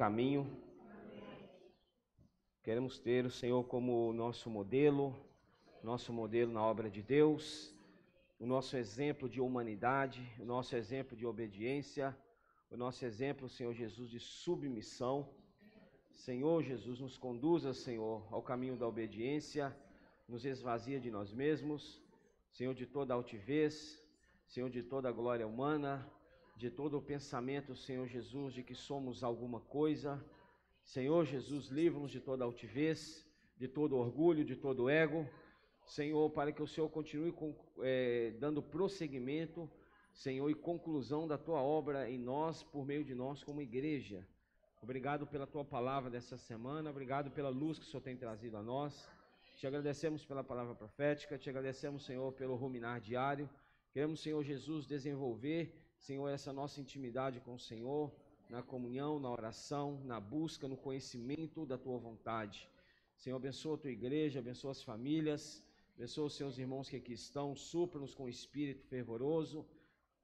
caminho. Queremos ter o Senhor como nosso modelo na obra de Deus, o nosso exemplo de humanidade, o nosso exemplo de obediência, o nosso exemplo, Senhor Jesus, de submissão. Senhor Jesus, nos conduza, Senhor, ao caminho da obediência, nos esvazia de nós mesmos, Senhor, de toda altivez, Senhor, de toda glória humana, de todo o pensamento, Senhor Jesus, de que somos alguma coisa. Senhor Jesus, livra-nos de toda altivez, de todo orgulho, de todo ego. Senhor, para que o Senhor continue dando prosseguimento, Senhor, e conclusão da Tua obra em nós, por meio de nós como igreja. Obrigado pela Tua palavra dessa semana, obrigado pela luz que o Senhor tem trazido a nós. Te agradecemos pela palavra profética, te agradecemos, Senhor, pelo ruminar diário. Queremos, Senhor Jesus, desenvolver, Senhor, essa nossa intimidade com o Senhor, na comunhão, na oração, na busca, no conhecimento da Tua vontade. Senhor, abençoa a Tua igreja, abençoa as famílias, abençoa os Seus irmãos que aqui estão, supra-nos com espírito fervoroso.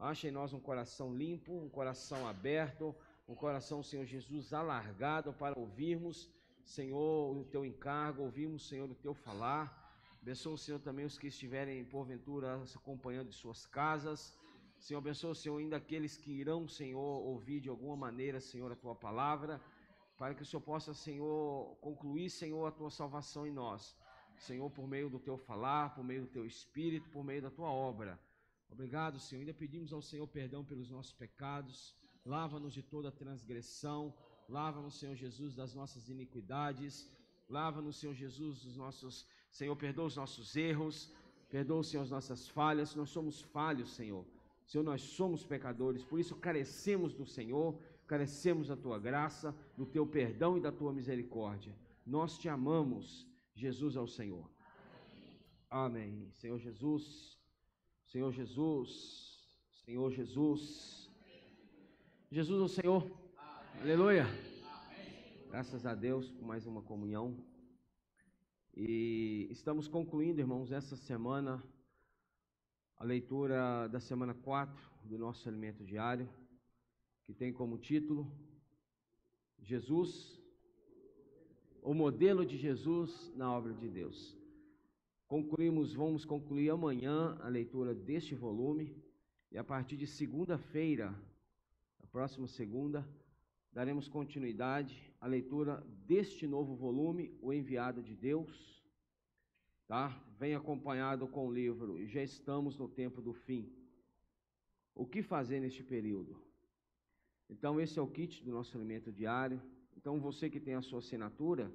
Acha em nós um coração limpo, um coração aberto, um coração, Senhor Jesus, alargado para ouvirmos, Senhor, o Teu encargo, ouvirmos, Senhor, o Teu falar. Abençoa, Senhor, também os que estiverem, porventura, acompanhando de suas casas. Senhor, abençoa, Senhor, ainda aqueles que irão, Senhor, ouvir de alguma maneira, Senhor, a Tua palavra, para que o Senhor possa, Senhor, concluir, Senhor, a Tua salvação em nós. Senhor, por meio do Teu falar, por meio do Teu Espírito, por meio da Tua obra. Obrigado, Senhor. Ainda pedimos ao Senhor perdão pelos nossos pecados. Lava-nos de toda transgressão. Lava-nos, Senhor Jesus, das nossas iniquidades. Lava-nos, Senhor Jesus, dos nossos... Senhor, perdoa os nossos erros. Perdoa, Senhor, as nossas falhas. Nós somos falhos, Senhor. Senhor, nós somos pecadores. Por isso carecemos do Senhor. Carecemos da Tua graça, do Teu perdão e da Tua misericórdia. Nós Te amamos. Jesus é o Senhor. Amém. Senhor Jesus... Senhor Jesus, Senhor Jesus, Jesus é o Senhor, amém. Aleluia, amém. Graças a Deus por mais uma comunhão, e estamos concluindo, irmãos, essa semana, a leitura da semana 4 do nosso alimento diário, que tem como título, Jesus, o modelo de Jesus na obra de Deus. Vamos concluir amanhã a leitura deste volume e a partir de segunda-feira, a próxima segunda, daremos continuidade à leitura deste novo volume, O Enviado de Deus, tá? Vem acompanhado com o livro Já Estamos no Tempo do Fim. O que fazer neste período? Então esse é o kit do nosso alimento diário. Então você que tem a sua assinatura,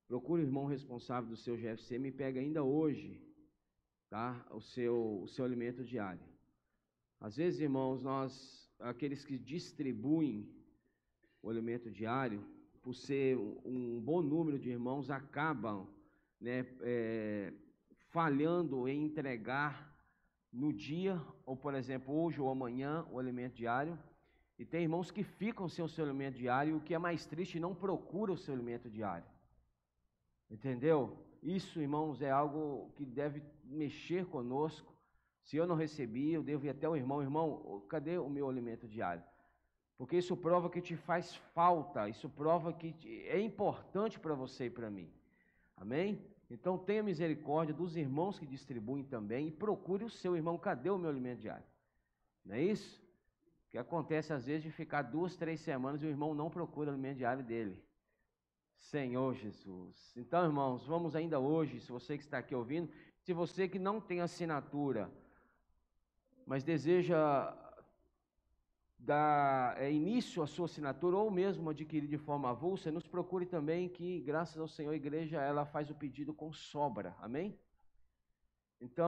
procure o irmão responsável do seu GFC, me pega ainda hoje, tá? O seu alimento diário. Às vezes, irmãos, aqueles que distribuem o alimento diário, por ser um bom número de irmãos, acabam, né, falhando em entregar no dia, ou por exemplo, hoje ou amanhã, o alimento diário. E tem irmãos que ficam sem o seu alimento diário, e o que é mais triste, não procura o seu alimento diário. Entendeu? Isso, irmãos, é algo que deve mexer conosco. Se eu não recebi, eu devo ir até o irmão, cadê o meu alimento diário? Porque isso prova que te faz falta, isso prova que é importante para você e para mim. Amém? Então tenha misericórdia dos irmãos que distribuem também e procure o seu irmão, cadê o meu alimento diário? Não é isso? O que acontece às vezes de ficar 2, 3 semanas e o irmão não procura o alimento diário dele. Senhor Jesus. Então, irmãos, vamos ainda hoje, se você que está aqui ouvindo, se você que não tem assinatura, mas deseja dar início à sua assinatura ou mesmo adquirir de forma avulsa, nos procure também que, graças ao Senhor, a igreja ela faz o pedido com sobra. Amém? Então,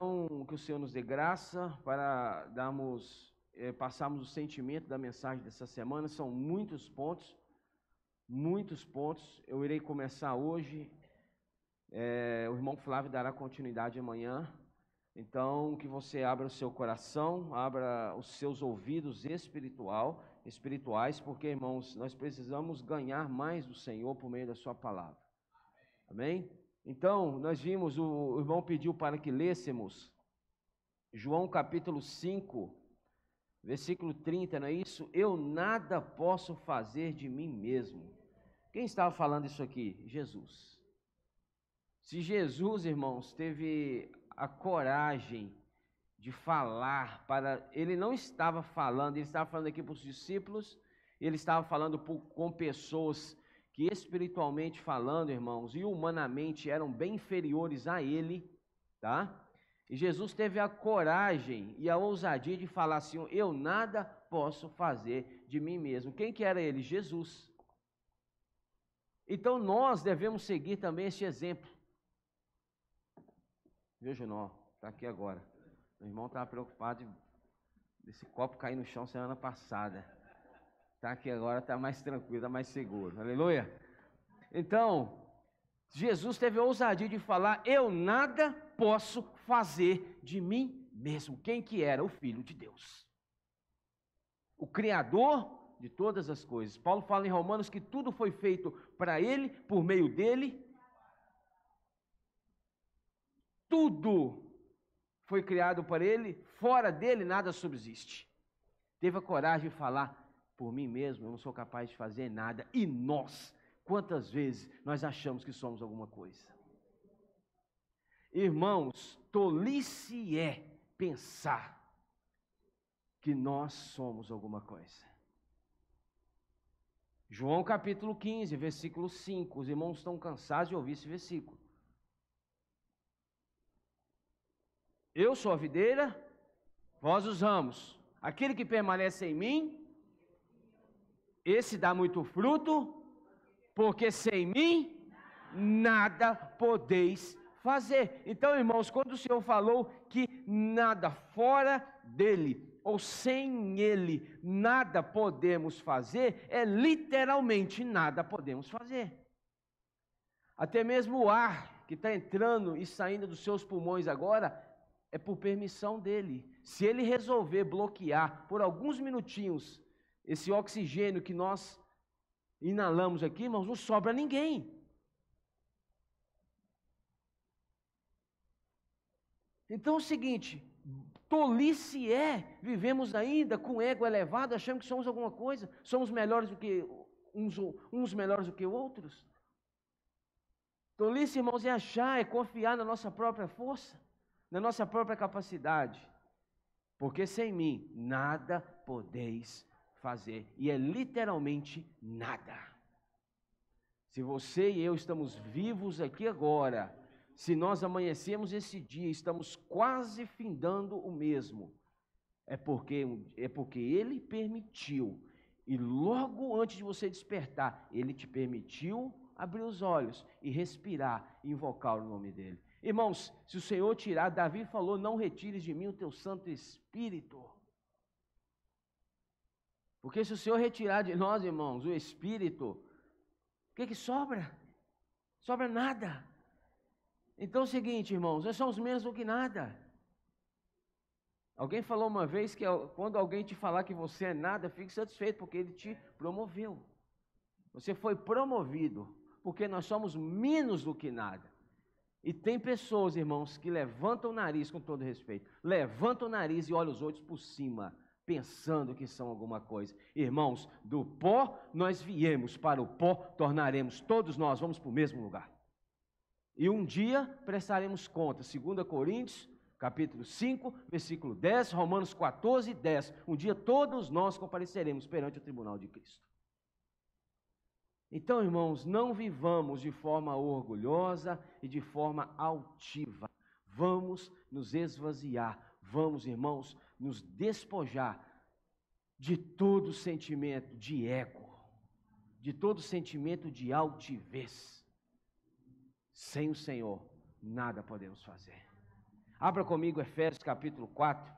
que o Senhor nos dê graça para passarmos o sentimento da mensagem dessa semana. São muitos pontos. Eu irei começar hoje, o irmão Flávio dará continuidade amanhã, então que você abra o seu coração, abra os seus ouvidos espirituais, porque, irmãos, nós precisamos ganhar mais do Senhor por meio da sua palavra, amém? Então, nós vimos, o irmão pediu para que lêssemos João capítulo 5, Versículo 30, não é isso? Eu nada posso fazer de mim mesmo. Quem estava falando isso aqui? Jesus. Se Jesus, irmãos, teve a coragem de falar para... Ele não estava falando, ele estava falando aqui para os discípulos, ele estava falando com pessoas que espiritualmente falando, irmãos, e humanamente eram bem inferiores a ele, tá? E Jesus teve a coragem e a ousadia de falar assim, eu nada posso fazer de mim mesmo. Quem que era ele? Jesus. Então nós devemos seguir também este exemplo. Viu, Junó? Está aqui agora. Meu irmão estava preocupado desse copo cair no chão semana passada. Está aqui agora, está mais tranquilo, está mais seguro. Aleluia. Então, Jesus teve a ousadia de falar, eu nada posso fazer de mim mesmo. Quem que era? O Filho de Deus. O Criador de todas as coisas. Paulo fala em Romanos que tudo foi feito para Ele, por meio dEle. Tudo foi criado para Ele, fora dEle nada subsiste. Teve a coragem de falar, por mim mesmo eu não sou capaz de fazer nada. E nós, quantas vezes nós achamos que somos alguma coisa? Irmãos, tolice é pensar que nós somos alguma coisa. João capítulo 15, versículo 5. Os irmãos estão cansados de ouvir esse versículo. Eu sou a videira, vós os ramos. Aquele que permanece em mim, esse dá muito fruto, porque sem mim nada podeis fazer. Então, irmãos, quando o Senhor falou que nada fora dele, ou sem ele, nada podemos fazer, é literalmente nada podemos fazer. Até mesmo o ar que está entrando e saindo dos seus pulmões agora, é por permissão dele. Se ele resolver bloquear por alguns minutinhos esse oxigênio que nós inalamos aqui, irmãos, não sobra ninguém. Então é o seguinte, tolice é, vivemos ainda com ego elevado, achando que somos alguma coisa, somos melhores do que uns melhores do que outros. Tolice, irmãos, é achar, é confiar na nossa própria força, na nossa própria capacidade, porque sem mim nada podeis fazer, e é literalmente nada. Se você e eu estamos vivos aqui agora, se nós amanhecemos esse dia, estamos quase findando o mesmo, é porque Ele permitiu, e logo antes de você despertar, Ele te permitiu abrir os olhos e respirar e invocar o nome dEle. Irmãos, se o Senhor tirar, Davi falou, não retires de mim o teu Santo Espírito. Porque se o Senhor retirar de nós, irmãos, o Espírito, o que sobra? Sobra nada. Então é o seguinte, irmãos, nós somos menos do que nada. Alguém falou uma vez que quando alguém te falar que você é nada, fique satisfeito, porque ele te promoveu. Você foi promovido, porque nós somos menos do que nada. E tem pessoas, irmãos, que levantam o nariz, com todo respeito, levantam o nariz e olham os outros por cima, pensando que são alguma coisa. Irmãos, do pó nós viemos, para o pó tornaremos, todos nós vamos para o mesmo lugar. E um dia prestaremos conta, 2 Coríntios, capítulo 5, versículo 10, Romanos 14, 10. Um dia todos nós compareceremos perante o tribunal de Cristo. Então, irmãos, não vivamos de forma orgulhosa e de forma altiva. Vamos nos esvaziar, vamos, irmãos, nos despojar de todo sentimento de ego, de todo sentimento de altivez. Sem o Senhor, nada podemos fazer. Abra comigo Efésios capítulo 4.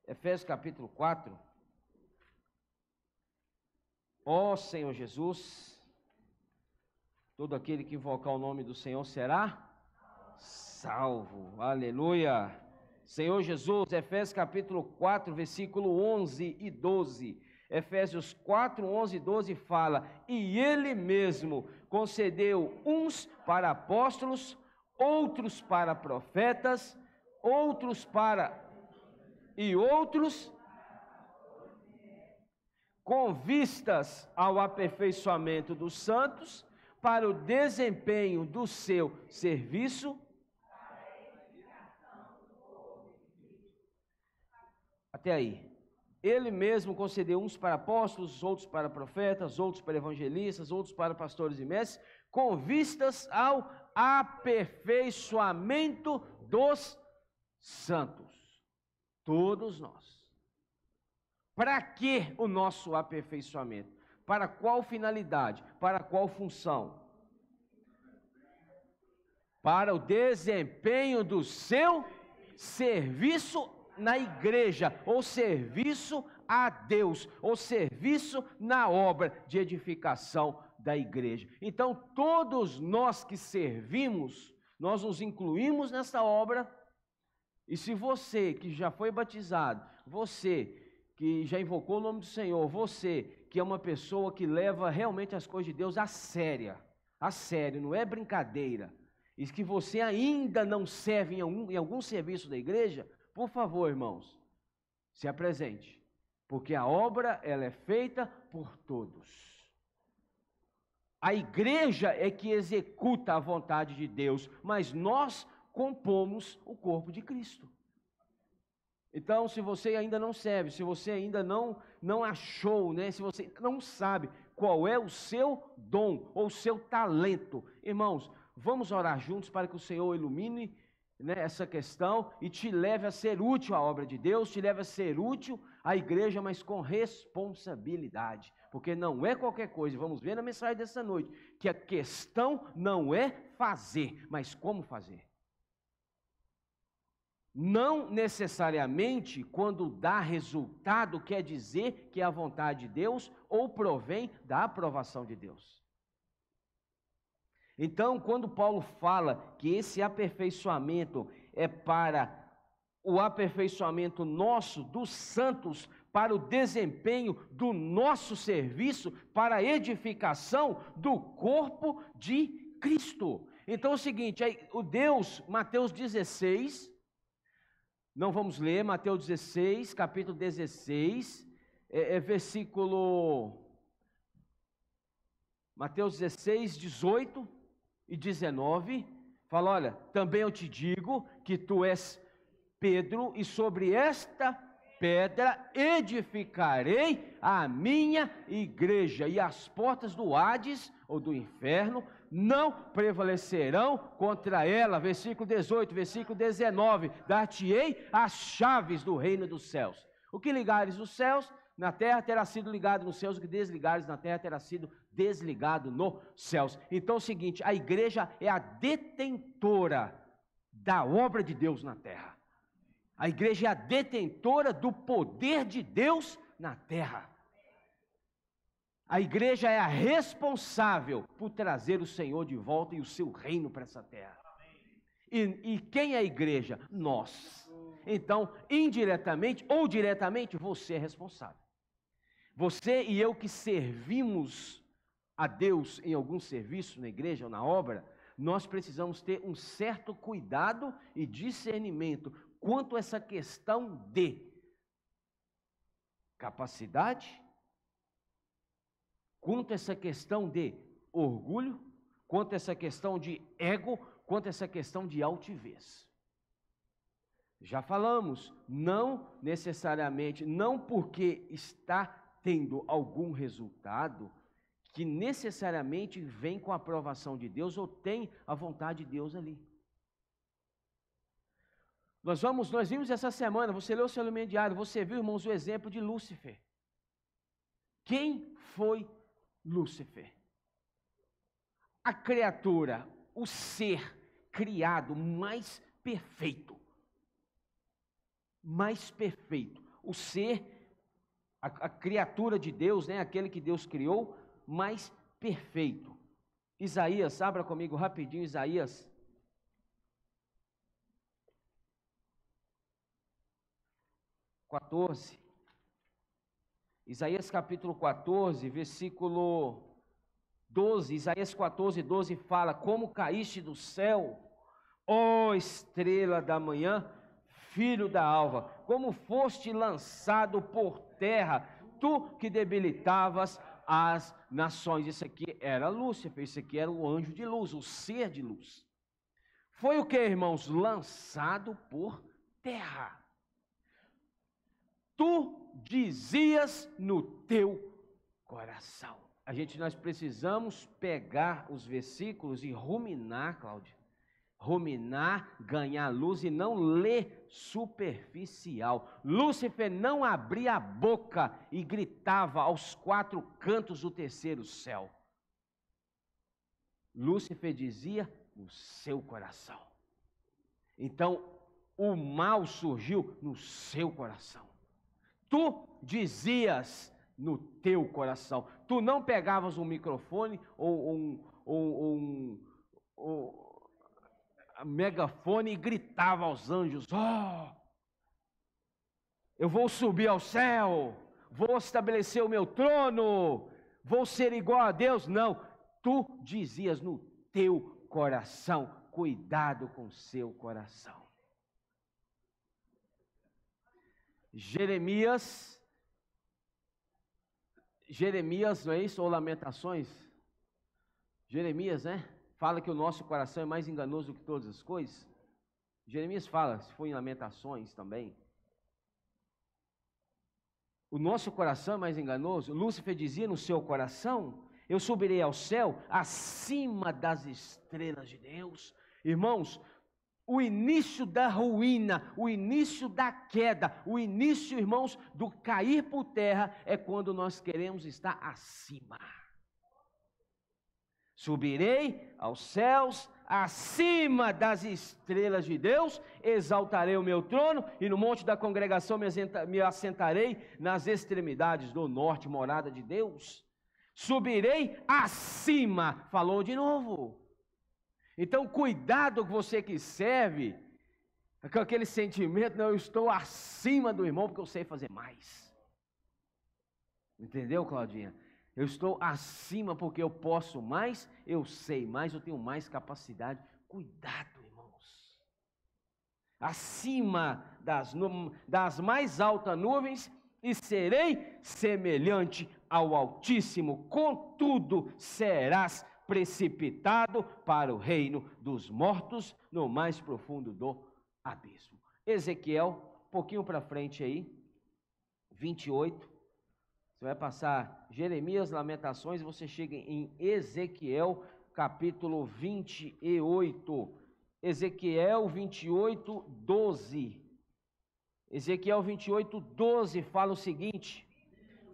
Efésios capítulo 4. Ó Senhor Jesus, todo aquele que invocar o nome do Senhor será salvo. Aleluia. Senhor Jesus, Efésios capítulo 4, versículo 11 e 12. Efésios 4, 11 e 12 fala, e Ele mesmo concedeu uns para apóstolos, outros para profetas, outros para e outros com vistas ao aperfeiçoamento dos santos para o desempenho do seu serviço. Até aí. Ele mesmo concedeu uns para apóstolos, outros para profetas, outros para evangelistas, outros para pastores e mestres, com vistas ao aperfeiçoamento dos santos. Todos nós. Para que o nosso aperfeiçoamento? Para qual finalidade? Para qual função? Para o desempenho do seu serviço na igreja, ou serviço a Deus, ou serviço na obra de edificação da igreja. Então, todos nós que servimos, nós nos incluímos nessa obra. E se você que já foi batizado, você que já invocou o nome do Senhor, você que é uma pessoa que leva realmente as coisas de Deus a sério, não é brincadeira, e que você ainda não serve em algum serviço da igreja, por favor, irmãos, se apresente, porque a obra ela é feita por todos. A igreja é que executa a vontade de Deus, mas nós compomos o corpo de Cristo. Então, se você ainda não serve, se você ainda não achou, né, se você não sabe qual é o seu dom ou o seu talento, irmãos, vamos orar juntos para que o Senhor ilumine, né, essa questão e te leve a ser útil à obra de Deus, te leve a ser útil à igreja, mas com responsabilidade, porque não é qualquer coisa. Vamos ver na mensagem dessa noite que a questão não é fazer, mas como fazer. Não necessariamente quando dá resultado quer dizer que é a vontade de Deus ou provém da aprovação de Deus. Então, quando Paulo fala que esse aperfeiçoamento é para o aperfeiçoamento nosso, dos santos, para o desempenho do nosso serviço, para a edificação do corpo de Cristo. Então é o seguinte, o Deus, Mateus 16, não vamos ler, Mateus 16, capítulo 16, versículo, Mateus 16, 18 e 19, fala, olha, também eu te digo que tu és Pedro, e sobre esta pedra edificarei a minha igreja, e as portas do Hades, ou do inferno, não prevalecerão contra ela. Versículo 18, versículo 19, dar-te-ei as chaves do reino dos céus. O que ligares nos céus, na terra terá sido ligado nos céus, o que desligares na terra terá sido desligado nos céus. Então é o seguinte, a igreja é a detentora da obra de Deus na terra. A igreja é a detentora do poder de Deus na terra. A igreja é a responsável por trazer o Senhor de volta e o seu reino para essa terra. E quem é a igreja? Nós. Então, indiretamente ou diretamente, você é responsável. Você e eu que servimos a Deus em algum serviço na igreja ou na obra, nós precisamos ter um certo cuidado e discernimento quanto a essa questão de capacidade, quanto a essa questão de orgulho, quanto a essa questão de ego, quanto a essa questão de altivez. Já falamos, não necessariamente, não porque está tendo algum resultado, que necessariamente vem com a aprovação de Deus ou tem a vontade de Deus ali. Nós vimos essa semana, você leu o seu elemento diário, você viu, irmãos, o exemplo de Lúcifer. Quem foi Lúcifer? A criatura, o ser criado mais perfeito. O ser, a criatura de Deus, né, aquele que Deus criou, mais perfeito. Isaías, abra comigo rapidinho, Isaías 14. Isaías capítulo 14, versículo 12. Isaías 14, 12 fala: como caíste do céu, ó estrela da manhã, filho da alva, como foste lançado por terra, tu que debilitavas as nações. Isso aqui era Lúcifer, isso aqui era o anjo de luz, o ser de luz. Foi o que, irmãos? Lançado por terra. Tu dizias no teu coração. Nós precisamos pegar os versículos e ruminar, Cláudio. Ruminar, ganhar luz e não ler superficial. Lúcifer não abria a boca e gritava aos 4 cantos do terceiro céu. Lúcifer dizia no seu coração. Então, o mal surgiu no seu coração. Tu dizias no teu coração. Tu não pegavas um microfone ou um megafone e gritava aos anjos: ó, eu vou subir ao céu, vou estabelecer o meu trono, vou ser igual a Deus. Não, tu dizias no teu coração. Cuidado com o seu coração. Jeremias, não é isso? Ou Lamentações? Jeremias, né? Fala que o nosso coração é mais enganoso do que todas as coisas. Jeremias fala, se for em Lamentações também. O nosso coração é mais enganoso. Lúcifer dizia no seu coração: eu subirei ao céu acima das estrelas de Deus. Irmãos, o início da ruína, o início da queda, o início, irmãos, do cair por terra é quando nós queremos estar acima. Subirei aos céus, acima das estrelas de Deus, exaltarei o meu trono, e no monte da congregação me assentarei nas extremidades do norte, morada de Deus. Subirei acima, falou de novo. Então, cuidado com você que serve, com aquele sentimento: não, eu estou acima do irmão porque eu sei fazer mais. Entendeu, Claudinha? Eu estou acima porque eu posso mais, eu sei mais, eu tenho mais capacidade. Cuidado, irmãos. Acima das mais altas nuvens, e serei semelhante ao Altíssimo, contudo serás precipitado para o reino dos mortos, no mais profundo do abismo. Ezequiel, um pouquinho para frente aí, 28. Você vai passar Jeremias, Lamentações, e você chega em Ezequiel, capítulo 28. Ezequiel 28, 12. Ezequiel 28, 12 fala o seguinte: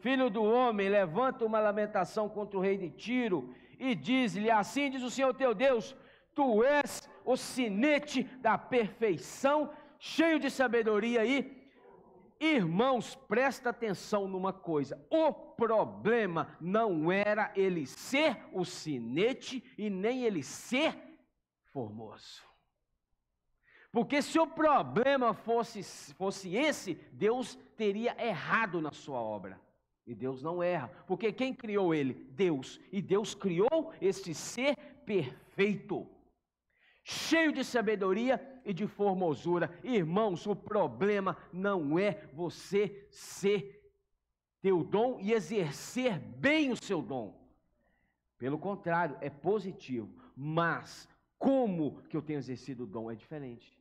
filho do homem, levanta uma lamentação contra o rei de Tiro, e diz-lhe: assim diz o Senhor teu Deus, tu és o sinete da perfeição, cheio de sabedoria. E irmãos, presta atenção numa coisa: o problema não era ele ser o sinete e nem ele ser formoso. Porque se o problema fosse esse, Deus teria errado na sua obra. E Deus não erra, porque quem criou ele? Deus. E Deus criou este ser perfeito, cheio de sabedoria e de formosura. Irmãos, o problema não é você ter o dom e exercer bem o seu dom. Pelo contrário, é positivo. Mas como que eu tenho exercido o dom é diferente.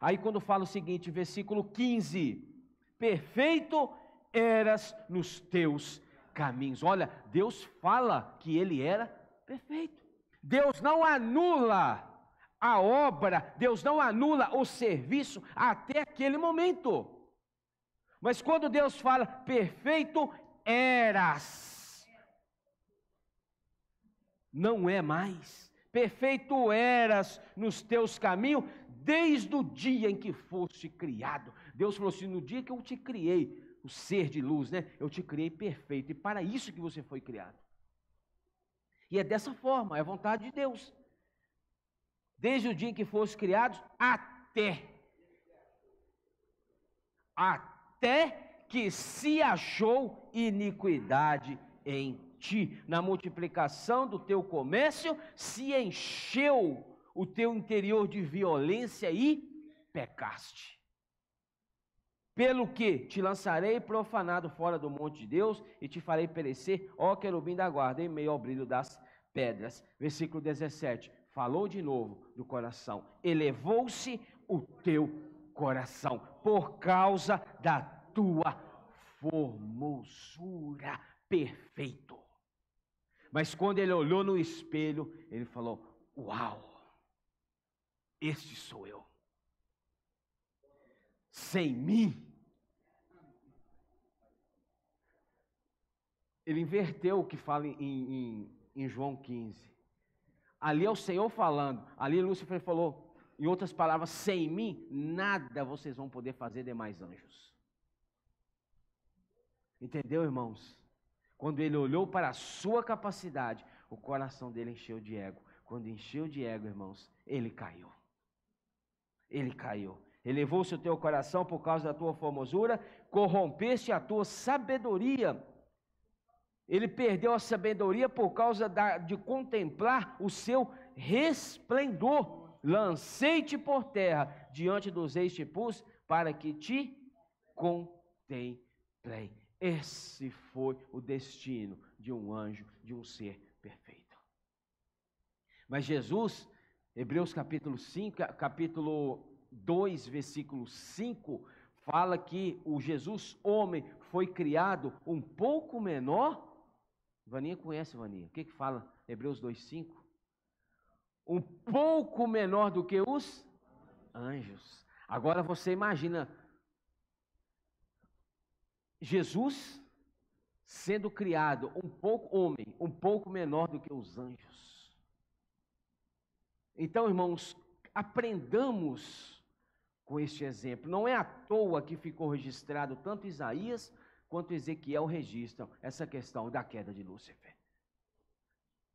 Aí quando fala o seguinte, versículo 15: perfeito eras nos teus caminhos. Olha, Deus fala que ele era perfeito. Deus não anula a obra, Deus não anula o serviço até aquele momento. Mas quando Deus fala perfeito eras, não é mais. Perfeito eras nos teus caminhos desde o dia em que foste criado. Deus falou assim: no dia que eu te criei, o ser de luz, né? Eu te criei perfeito, e para isso que você foi criado. E é dessa forma, é a vontade de Deus. Desde o dia em que foste criados, até que se achou iniquidade em ti. Na multiplicação do teu comércio, se encheu o teu interior de violência e pecaste. Pelo que te lançarei profanado fora do monte de Deus, e te farei perecer, ó querubim da guarda, em meio ao brilho das pedras. Versículo 17, falou de novo do coração. Elevou-se o teu coração, por causa da tua formosura, perfeito. Mas quando ele olhou no espelho, ele falou, uau, este sou eu. Sem mim. Ele inverteu o que fala em João 15. Ali é o Senhor falando. Ali Lúcifer falou, em outras palavras, sem mim, nada vocês vão poder fazer demais anjos. Entendeu, irmãos? Quando ele olhou para a sua capacidade, o coração dele encheu de ego. Quando encheu de ego, irmãos, ele caiu. Ele caiu. Elevou-se o teu coração por causa da tua formosura, corrompeste a tua sabedoria. Ele perdeu a sabedoria por causa de contemplar o seu resplendor. Lancei-te por terra, diante dos reis te pus, para que te contemplei. Esse foi o destino de um anjo, de um ser perfeito. Mas Jesus, Hebreus capítulo 5, capítulo 2, versículo 5, fala que o Jesus homem foi criado um pouco menor. Vaninha conhece, Vaninha. O que fala Hebreus 2,5? Um pouco menor do que os anjos. Agora você imagina Jesus sendo criado um pouco homem, um pouco menor do que os anjos. Então, irmãos, aprendamos com este exemplo. Não é à toa que ficou registrado tanto Isaías quanto Ezequiel registram essa questão da queda de Lúcifer.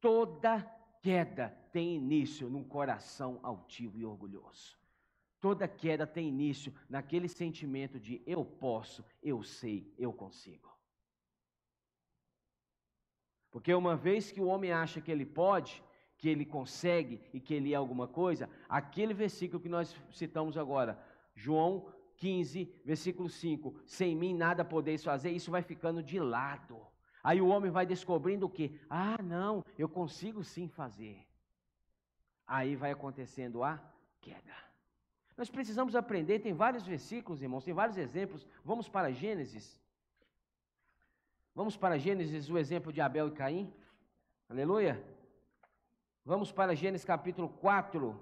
Toda queda tem início num coração altivo e orgulhoso. Toda queda tem início naquele sentimento de eu posso, eu sei, eu consigo. Porque uma vez que o homem acha que ele pode, que ele consegue e que ele é alguma coisa, aquele versículo que nós citamos agora, João 15, versículo 5, sem mim nada podeis fazer, isso vai ficando de lado. Aí o homem vai descobrindo o quê? Ah, não, eu consigo sim fazer. Aí vai acontecendo a queda. Nós precisamos aprender, tem vários versículos, irmãos, tem vários exemplos. Vamos para Gênesis. Vamos para Gênesis, o exemplo de Abel e Caim. Aleluia. Vamos para Gênesis capítulo 4.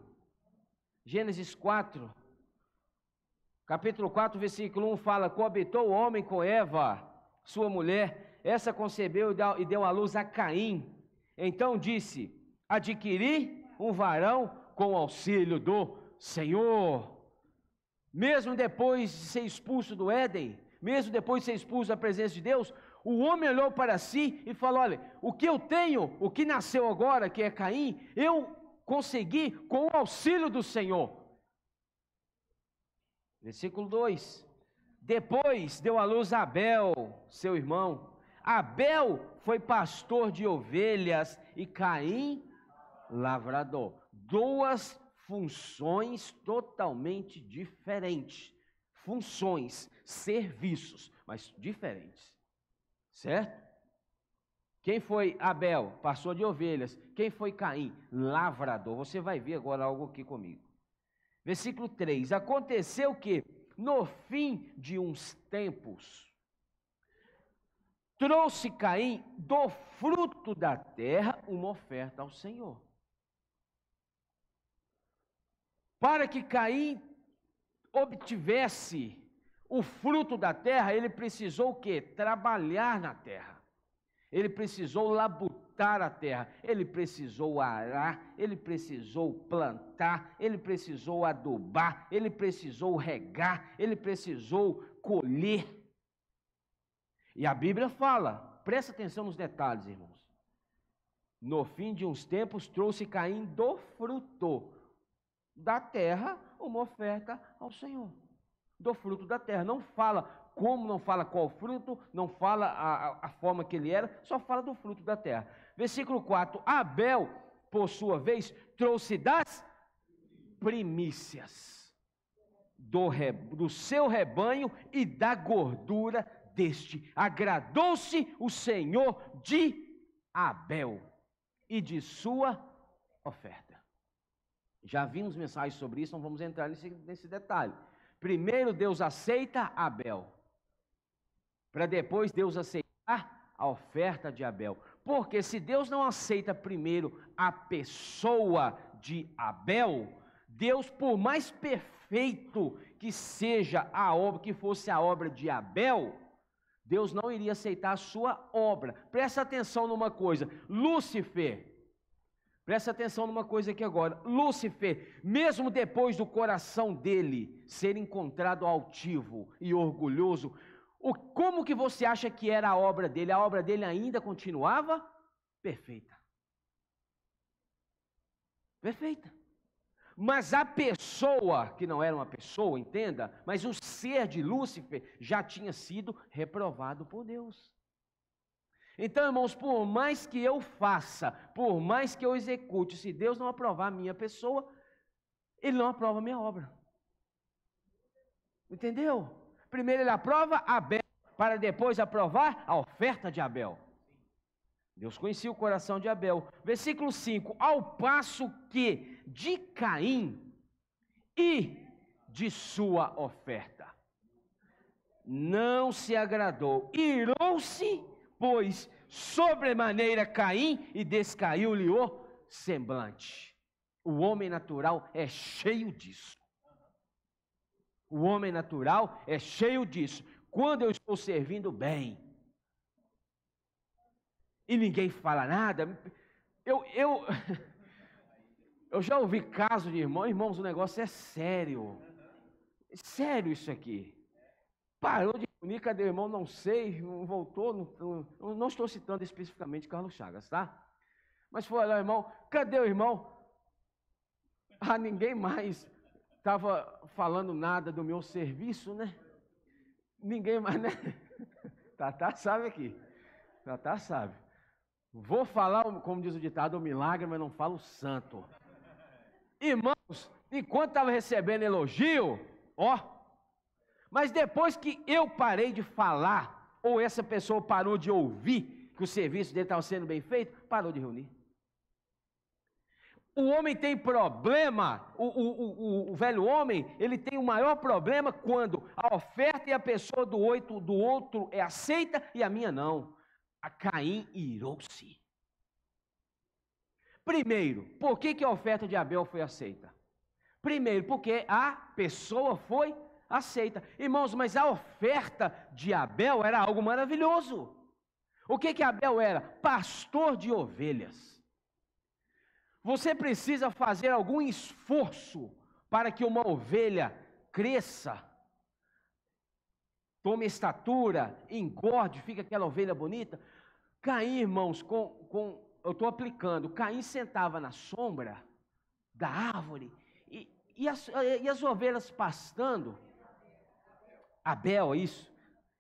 Gênesis 4. Capítulo 4, versículo 1 fala: coabitou o homem com Eva, sua mulher, essa concebeu e deu à luz a Caim. Então disse: adquiri um varão com o auxílio do Senhor. Mesmo depois de ser expulso do Éden, mesmo depois de ser expulso da presença de Deus, o homem olhou para si e falou: olha, o que eu tenho, o que nasceu agora, que é Caim, eu consegui com o auxílio do Senhor. Versículo 2, depois deu à luz a Abel, seu irmão. Abel foi pastor de ovelhas e Caim, lavrador. Duas funções totalmente diferentes. Funções, serviços, mas diferentes. Certo? Quem foi Abel? Pastor de ovelhas. Quem foi Caim? Lavrador. Você vai ver agora algo aqui comigo. Versículo 3, aconteceu que, no fim de uns tempos, trouxe Caim do fruto da terra uma oferta ao Senhor. Para que Caim obtivesse o fruto da terra, ele precisou o quê? Trabalhar na terra. Ele precisou labutar a terra, ele precisou arar, ele precisou plantar, ele precisou adubar, ele precisou regar, ele precisou colher. E a Bíblia fala, presta atenção nos detalhes, irmãos. No fim de uns tempos, trouxe Caim do fruto da terra uma oferta ao Senhor. Do fruto da terra, não fala como, não fala qual fruto, não fala a forma que ele era, só fala do fruto da terra. Versículo 4, Abel, por sua vez, trouxe das primícias do seu rebanho e da gordura deste. Agradou-se o Senhor de Abel e de sua oferta. Já vimos mensagens sobre isso, não vamos entrar nesse detalhe. Primeiro Deus aceita Abel, para depois Deus aceitar a oferta de Abel. Porque se Deus não aceita primeiro a pessoa de Abel, Deus, por mais perfeito que seja a obra, que fosse a obra de Abel, Deus não iria aceitar a sua obra. Presta atenção numa coisa, Lúcifer, presta atenção numa coisa aqui agora, Lúcifer, mesmo depois do coração dele ser encontrado altivo e orgulhoso, como que você acha que era a obra dele? A obra dele ainda continuava perfeita. Perfeita. Mas a pessoa, que não era uma pessoa, entenda, mas o ser de Lúcifer já tinha sido reprovado por Deus. Então, irmãos, por mais que eu faça, por mais que eu execute, se Deus não aprovar a minha pessoa, Ele não aprova a minha obra. Entendeu? Primeiro Ele aprova Abel, para depois aprovar a oferta de Abel. Deus conhecia o coração de Abel. Versículo 5, ao passo que de Caim e de sua oferta não se agradou, irou-se, pois sobremaneira Caim e descaiu-lhe o semblante. O homem natural é cheio disso. O homem natural é cheio disso. Quando eu estou servindo bem e ninguém fala nada, eu já ouvi casos de irmãos, o negócio é sério. É sério isso aqui. Parou de reunir, cadê o irmão? Não sei, não voltou, não estou citando especificamente Carlos Chagas, tá? Mas foi lá, irmão, cadê o irmão? Ah, ninguém mais estava falando nada do meu serviço, né? Ninguém mais, né? Tatá sabe aqui. Tatá sabe. Vou falar, como diz o ditado, o milagre, mas não falo o santo. Irmãos, enquanto estava recebendo elogio, mas depois que eu parei de falar, ou essa pessoa parou de ouvir que o serviço dele estava sendo bem feito, parou de reunir. O homem tem problema, o velho homem, ele tem o maior problema quando a oferta e a pessoa do outro é aceita e a minha não. A Caim irou-se. Primeiro, por que a oferta de Abel foi aceita? Primeiro, porque a pessoa foi aceita. Irmãos, mas a oferta de Abel era algo maravilhoso. O que Abel era? Pastor de ovelhas. Você precisa fazer algum esforço para que uma ovelha cresça, tome estatura, engorde, fique aquela ovelha bonita. Caim, irmãos, eu estou aplicando, Caim sentava na sombra da árvore e as ovelhas pastando, Abel, isso,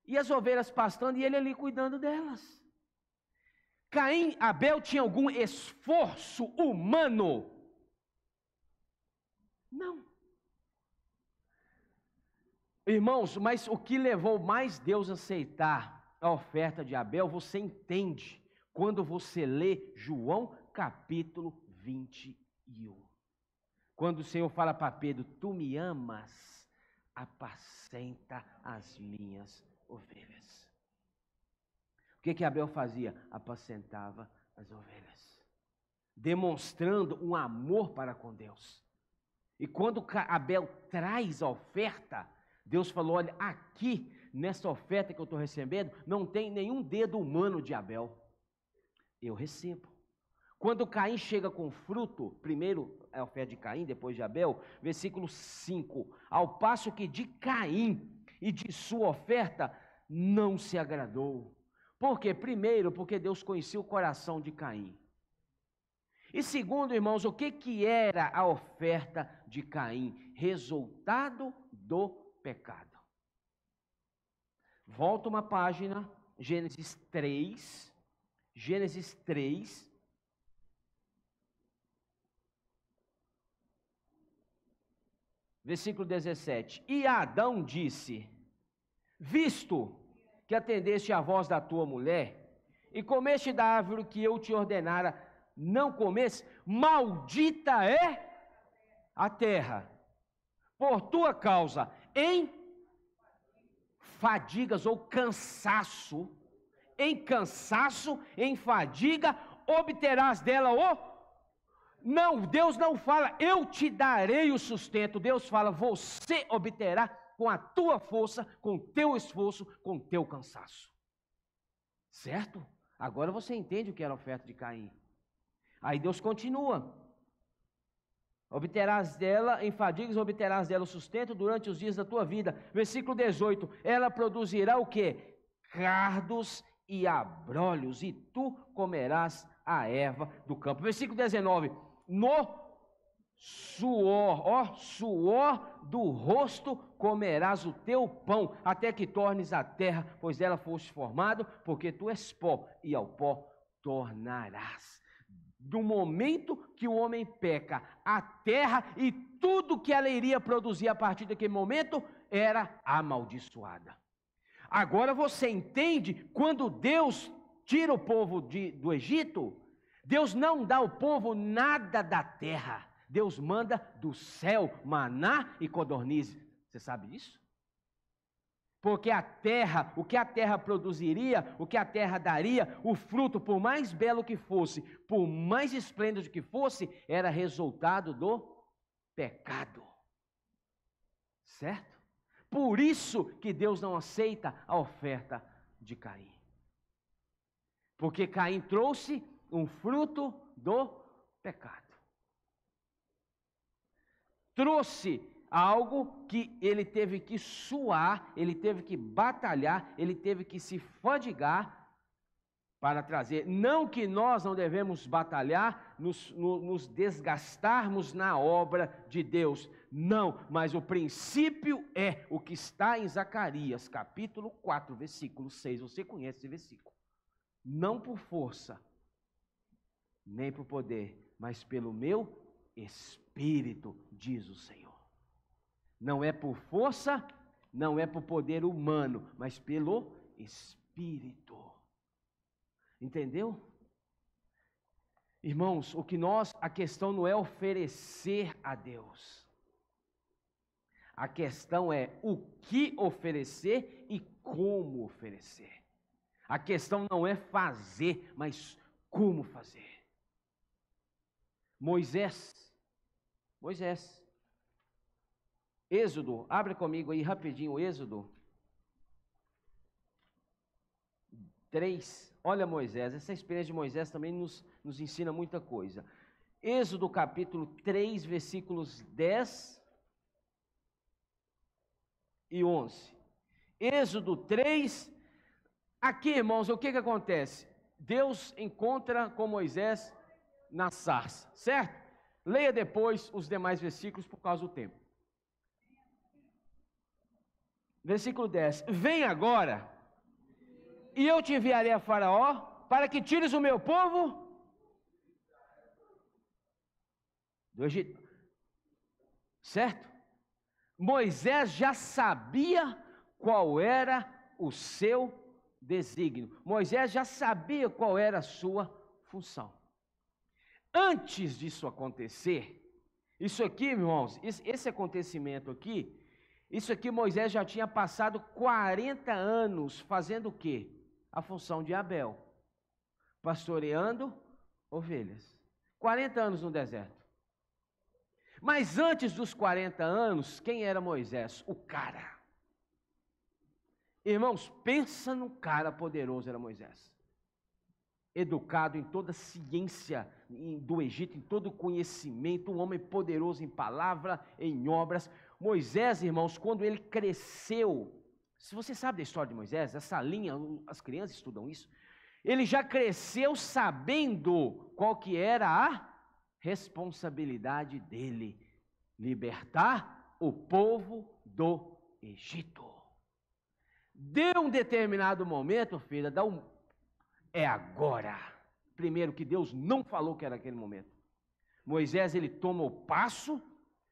e as ovelhas pastando e ele ali cuidando delas. Abel tinha algum esforço humano? Não. Irmãos, mas o que levou mais Deus a aceitar a oferta de Abel, você entende quando você lê João capítulo 21. Quando o Senhor fala para Pedro, tu me amas, apacenta as minhas ovelhas. O que Abel fazia? Apacentava as ovelhas, demonstrando um amor para com Deus. E quando Abel traz a oferta, Deus falou, olha, aqui, nessa oferta que eu estou recebendo, não tem nenhum dedo humano de Abel. Eu recebo. Quando Caim chega com fruto, primeiro é a oferta de Caim, depois de Abel, versículo 5, ao passo que de Caim e de sua oferta não se agradou. Por quê? Primeiro, porque Deus conhecia o coração de Caim. E segundo, irmãos, o que era a oferta de Caim? Resultado do pecado. Volta uma página, Gênesis 3. Gênesis 3. Versículo 17. E Adão disse: visto que atendeste à voz da tua mulher, e comeste da árvore que eu te ordenara não comesse, maldita é a terra, por tua causa, em fadigas ou cansaço, em fadiga, obterás dela o... Não, Deus não fala, eu te darei o sustento. Deus fala, você obterá com a tua força, com o teu esforço, com o teu cansaço. Certo? Agora você entende o que era a oferta de Caim. Aí Deus continua. Obterás dela, em fadigas, obterás dela o sustento durante os dias da tua vida. Versículo 18. Ela produzirá o quê? Cardos e abrolhos, e tu comerás a erva do campo. Versículo 19. No suor, suor do rosto comerás o teu pão, até que tornes a terra, pois dela foste formado, porque tu és pó, e ao pó tornarás. Do momento que o homem peca, a terra e tudo que ela iria produzir a partir daquele momento era amaldiçoada. Agora você entende, quando Deus tira o povo do Egito, Deus não dá ao povo nada da terra. Deus manda do céu maná e codornizes. Você sabe disso? Porque a terra, o que a terra produziria, o que a terra daria, o fruto, por mais belo que fosse, por mais esplêndido que fosse, era resultado do pecado. Certo? Por isso que Deus não aceita a oferta de Caim. Porque Caim trouxe um fruto do pecado. Trouxe algo que ele teve que suar, ele teve que batalhar, ele teve que se fadigar para trazer. Não que nós não devemos batalhar, nos desgastarmos na obra de Deus. Não, mas o princípio é o que está em Zacarias, capítulo 4, versículo 6. Você conhece esse versículo. Não por força, nem por poder, mas pelo meu Espírito, diz o Senhor. Não é por força, não é por poder humano, mas pelo Espírito. Entendeu? Irmãos, a questão não é oferecer a Deus. A questão é o que oferecer e como oferecer. A questão não é fazer, mas como fazer. Moisés, Êxodo, abre comigo aí rapidinho, Êxodo 3, olha Moisés, essa experiência de Moisés também nos ensina muita coisa. Êxodo capítulo 3, versículos 10 e 11. Êxodo 3, aqui irmãos, o que acontece? Deus encontra com Moisés na sarça, certo? Leia depois os demais versículos por causa do tempo. Versículo 10. Vem agora, e eu te enviarei a Faraó, para que tires o meu povo do Egito. Certo? Moisés já sabia qual era o seu desígnio. Moisés já sabia qual era a sua função. Antes disso acontecer, isso aqui, irmãos, esse acontecimento aqui, isso aqui Moisés já tinha passado 40 anos fazendo o quê? A função de Abel, pastoreando ovelhas. 40 anos no deserto. Mas antes dos 40 anos, quem era Moisés? O cara. Irmãos, pensa num cara poderoso, era Moisés. Educado em toda a ciência do Egito, em todo o conhecimento, um homem poderoso em palavra, em obras. Moisés, irmãos, quando ele cresceu, se você sabe da história de Moisés, essa linha, as crianças estudam isso, ele já cresceu sabendo qual que era a responsabilidade dele, libertar o povo do Egito. De um determinado momento, filha, é agora. Primeiro que Deus não falou que era aquele momento. Moisés, ele toma o passo,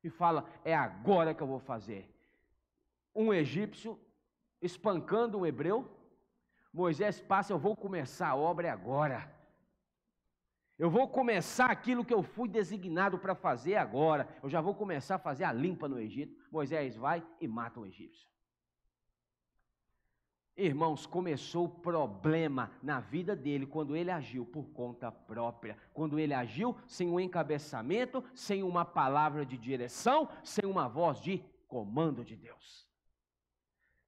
e fala, é agora que eu vou fazer. Um egípcio espancando um hebreu, Moisés passa, eu vou começar a obra agora. Eu vou começar aquilo que eu fui designado para fazer agora. Eu já vou começar a fazer a limpa no Egito. Moisés vai e mata o egípcio. Irmãos, começou o problema na vida dele quando ele agiu por conta própria. Quando ele agiu sem um encabeçamento, sem uma palavra de direção, sem uma voz de comando de Deus.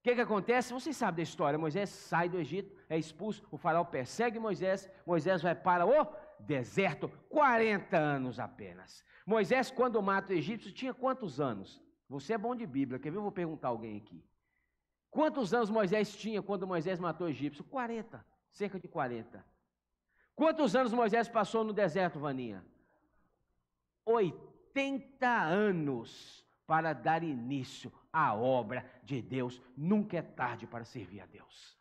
O que acontece? Vocês sabem da história. Moisés sai do Egito, é expulso, o faraó persegue Moisés, Moisés vai para o deserto, 40 anos apenas. Moisés, quando mata o egípcio, tinha quantos anos? Você é bom de Bíblia, quer ver? Eu vou perguntar a alguém aqui. Quantos anos Moisés tinha quando Moisés matou o egípcio? 40, cerca de 40. Quantos anos Moisés passou no deserto, Vaninha? 80 anos para dar início à obra de Deus. Nunca é tarde para servir a Deus.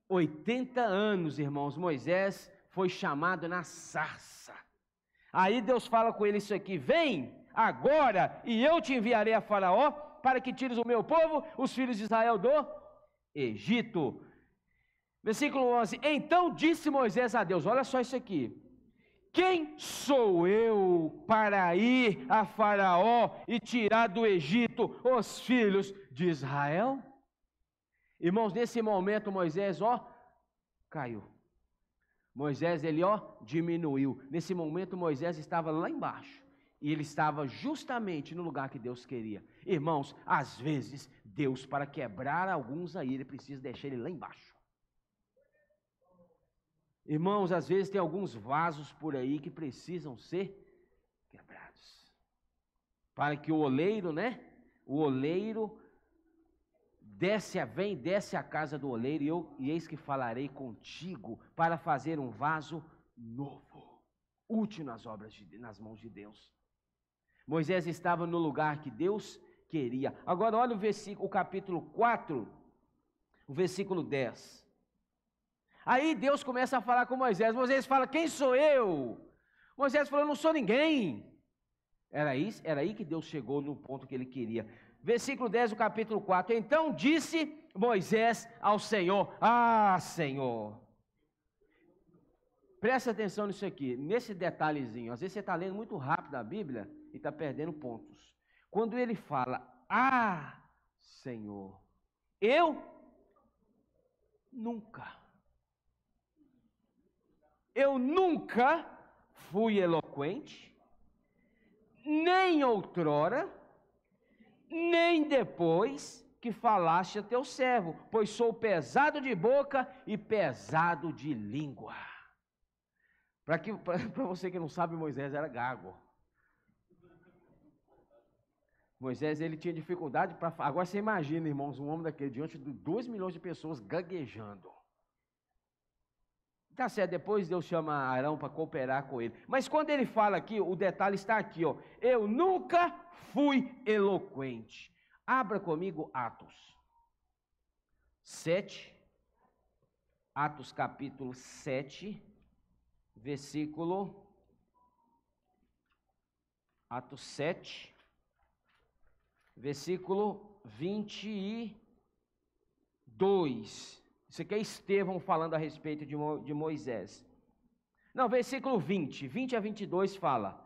80 anos, irmãos, Moisés foi chamado na sarça. Aí Deus fala com ele isso aqui, vem agora e eu te enviarei a Faraó para que tires o meu povo, os filhos de Israel do Egito. Versículo 11, então disse Moisés a Deus, olha só isso aqui, quem sou eu para ir a Faraó e tirar do Egito os filhos de Israel? Irmãos, nesse momento Moisés, caiu. Moisés, ele, diminuiu. Nesse momento Moisés estava lá embaixo. E ele estava justamente no lugar que Deus queria. Irmãos, às vezes, Deus, para quebrar alguns aí, ele precisa deixar ele lá embaixo. Irmãos, às vezes tem alguns vasos por aí que precisam ser quebrados. Para que o oleiro, o oleiro desce à casa do oleiro e eis que falarei contigo para fazer um vaso novo, útil nas mãos de Deus. Moisés estava no lugar que Deus queria. Agora olha o capítulo 4, o versículo 10. Aí Deus começa a falar com Moisés. Moisés fala, quem sou eu? Moisés falou, eu não sou ninguém. Era aí que Deus chegou no ponto que ele queria. Versículo 10 do capítulo 4. Então disse Moisés ao Senhor, Senhor. Presta atenção nisso aqui, nesse detalhezinho. Às vezes você está lendo muito rápido a Bíblia e está perdendo pontos. Quando ele fala, Senhor, eu nunca fui eloquente, nem outrora, nem depois que falaste a teu servo, pois sou pesado de boca e pesado de língua. Para você que não sabe, Moisés era gago. Moisés, ele tinha dificuldade para... Agora você imagina, irmãos, um homem daquele diante de 2 milhões de pessoas gaguejando. Tá certo, depois Deus chama Arão para cooperar com ele. Mas quando ele fala aqui, o detalhe está aqui, eu nunca fui eloquente. Abra comigo Atos 7, Atos capítulo 7, versículo, Atos 7, versículo 22. Isso aqui é Estevão falando a respeito de Moisés. Não, versículo 20 a 22 fala: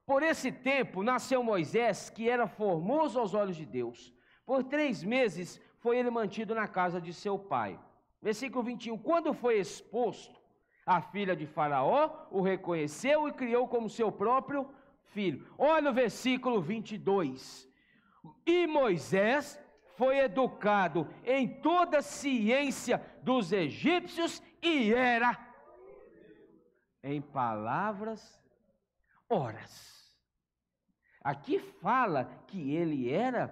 por esse tempo nasceu Moisés, que era formoso aos olhos de Deus. Por 3 meses foi ele mantido na casa de seu pai. Versículo 21, quando foi exposto, a filha de Faraó o reconheceu e criou como seu próprio filho. Olha o versículo 22. E Moisés foi educado em toda a ciência dos egípcios e era, em palavras, horas. Aqui fala que ele era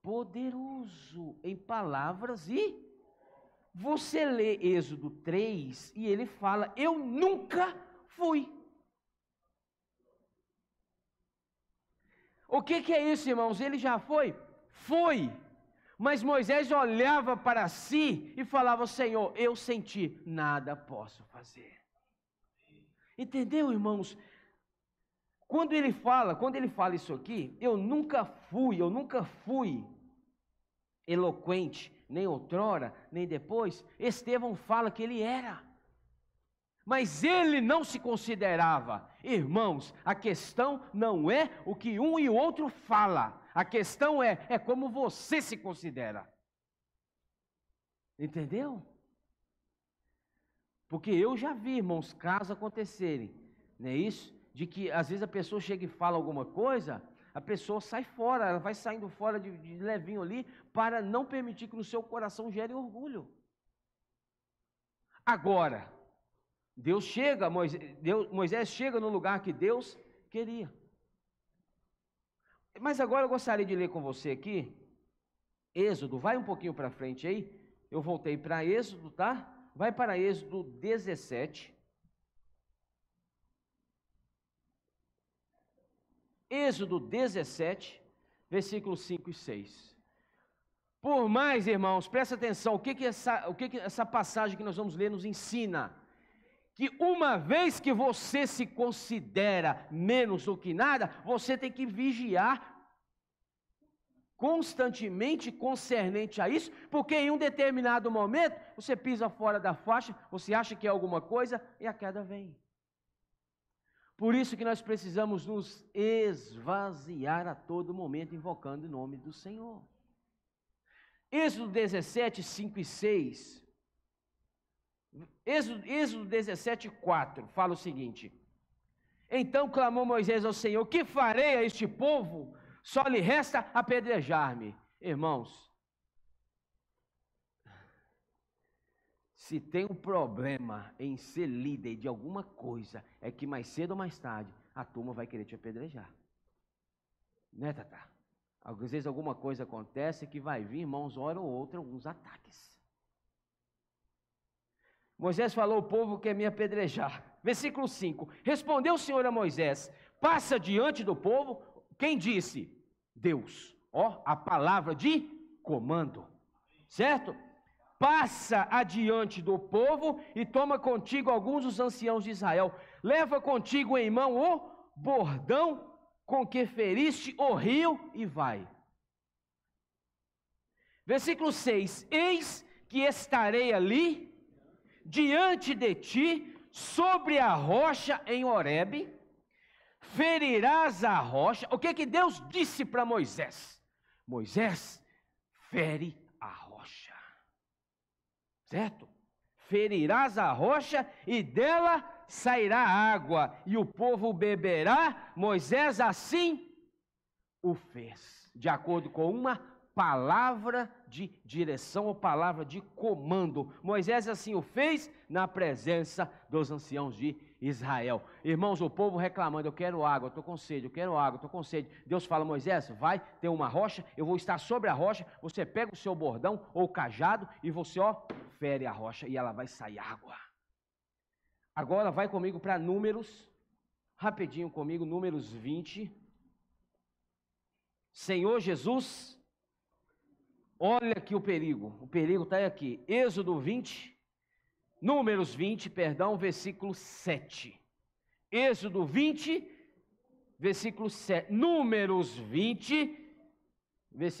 poderoso em palavras e você lê Êxodo 3 e ele fala, eu nunca fui. O que é isso, irmãos? Ele já foi? Foi. Mas Moisés olhava para si e falava, Senhor, eu sem ti nada posso fazer. Entendeu, irmãos? Quando ele fala isso aqui, eu nunca fui eloquente, nem outrora, nem depois. Estevão fala que ele era. Mas ele não se considerava. Irmãos, a questão não é o que um e o outro fala. A questão é como você se considera. Entendeu? Porque eu já vi, irmãos, casos acontecerem, não é isso? De que às vezes a pessoa chega e fala alguma coisa, a pessoa sai fora, ela vai saindo fora de levinho ali, para não permitir que no seu coração gere orgulho. Agora, Moisés chega no lugar que Deus queria. Mas agora eu gostaria de ler com você aqui, Êxodo, vai um pouquinho para frente aí, eu voltei para Êxodo, tá? Vai para Êxodo 17. Êxodo 17, versículos 5 e 6. Por mais, irmãos, presta atenção, o que essa passagem que nós vamos ler nos ensina? Que uma vez que você se considera menos do que nada, você tem que vigiar constantemente concernente a isso, porque em um determinado momento, você pisa fora da faixa, você acha que é alguma coisa, e a queda vem. Por isso que nós precisamos nos esvaziar a todo momento, invocando o nome do Senhor. Êxodo 17, 5 e 6. Êxodo 17, 4, fala o seguinte: então clamou Moisés ao Senhor: que farei a este povo? Só lhe resta apedrejar-me. Irmãos, se tem um problema em ser líder de alguma coisa, é que mais cedo ou mais tarde, a turma vai querer te apedrejar. Né, Tatá? Às vezes alguma coisa acontece que vai vir, irmãos, hora ou outra, alguns ataques. Moisés falou ao povo que ia me apedrejar. Versículo 5. Respondeu o Senhor a Moisés: passa diante do povo. Quem disse? Deus. Ó, a palavra de comando. Certo? Passa adiante do povo e toma contigo alguns dos anciãos de Israel. Leva contigo em mão o bordão com que feriste o rio e vai. Versículo 6. Eis que estarei ali diante de ti, sobre a rocha em Horebe, ferirás a rocha. O que Deus disse para Moisés? Moisés, fere a rocha. Certo? Ferirás a rocha e dela sairá água, e o povo beberá. Moisés assim o fez, de acordo com uma palavra de direção ou palavra de comando. Moisés assim o fez na presença dos anciãos de Israel. Irmãos, o povo reclamando: eu quero água, eu estou com sede, eu quero água, estou com sede. Deus fala: Moisés, vai ter uma rocha, eu vou estar sobre a rocha, você pega o seu bordão ou cajado e você, fere a rocha e ela vai sair água. Agora vai comigo para Números, rapidinho comigo, Números 20. Senhor Jesus, olha aqui o perigo está aqui. Êxodo 20, Números 20, versículo 7. Êxodo 20, versículo 7. Números 20,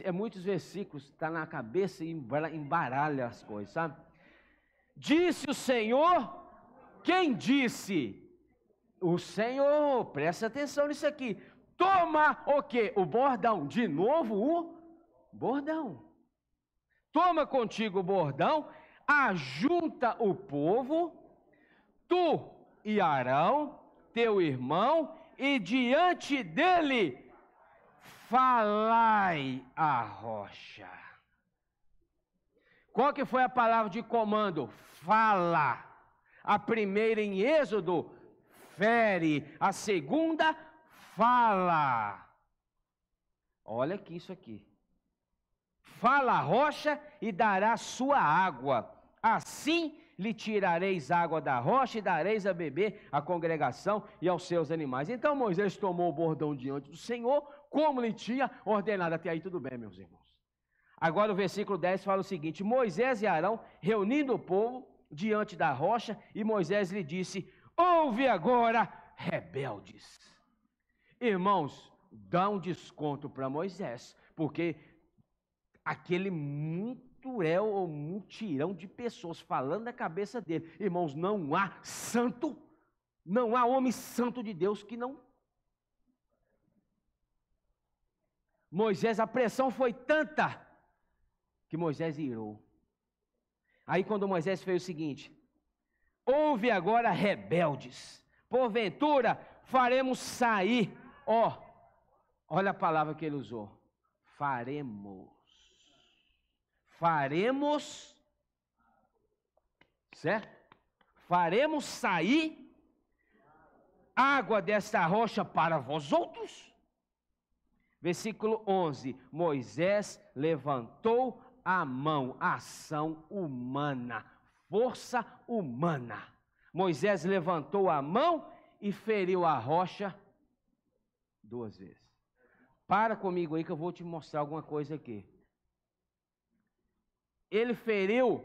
é muitos versículos, está na cabeça e embaralha as coisas, sabe? Disse o Senhor. Quem disse? O Senhor. Presta atenção nisso aqui. Toma o quê? O bordão. De novo o bordão. Toma contigo o bordão, ajunta o povo, tu e Arão, teu irmão, e diante dele falai a rocha. Qual que foi a palavra de comando? Fala. A primeira em Êxodo, fere. A segunda, fala. Olha aqui isso aqui. Fala a rocha e dará sua água. Assim lhe tirareis água da rocha e dareis a beber à congregação e aos seus animais. Então Moisés tomou o bordão diante do Senhor, como lhe tinha ordenado. Até aí tudo bem, meus irmãos. Agora o versículo 10 fala o seguinte: Moisés e Arão, reunindo o povo diante da rocha, e Moisés lhe disse: ouve agora, rebeldes. Irmãos, dá um desconto para Moisés, porque aquele ou mutirão de pessoas falando da cabeça dele. Irmãos, não há santo, não há homem santo de Deus que não. Moisés, a pressão foi tanta que Moisés irou. Aí quando Moisés fez o seguinte: ouve agora, rebeldes, porventura faremos sair, olha a palavra que ele usou, faremos, certo? Faremos sair água desta rocha para vós outros. Versículo 11, Moisés levantou a mão, ação humana, força humana. Moisés levantou a mão e feriu a rocha 2 vezes. Para comigo aí que eu vou te mostrar alguma coisa aqui. Ele feriu,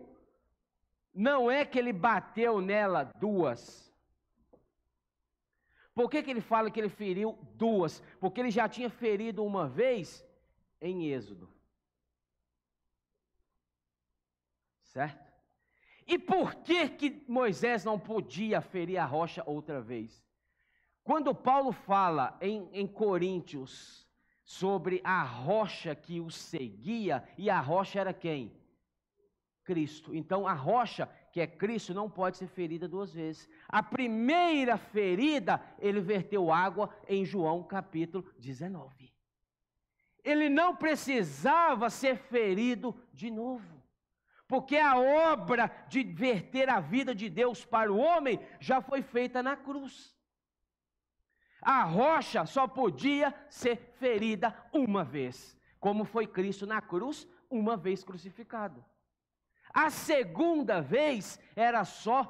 não é que ele bateu nela 2. Por que ele fala que ele feriu 2? Porque ele já tinha ferido uma vez em Êxodo. Certo? E por que Moisés não podia ferir a rocha outra vez? Quando Paulo fala em Coríntios sobre a rocha que o seguia, e a rocha era quem? Cristo. Então a rocha, que é Cristo, não pode ser ferida 2 vezes. A primeira ferida, ele verteu água em João capítulo 19. Ele não precisava ser ferido de novo, porque a obra de verter a vida de Deus para o homem já foi feita na cruz. A rocha só podia ser ferida uma vez, como foi Cristo na cruz, uma vez crucificado. A segunda vez era só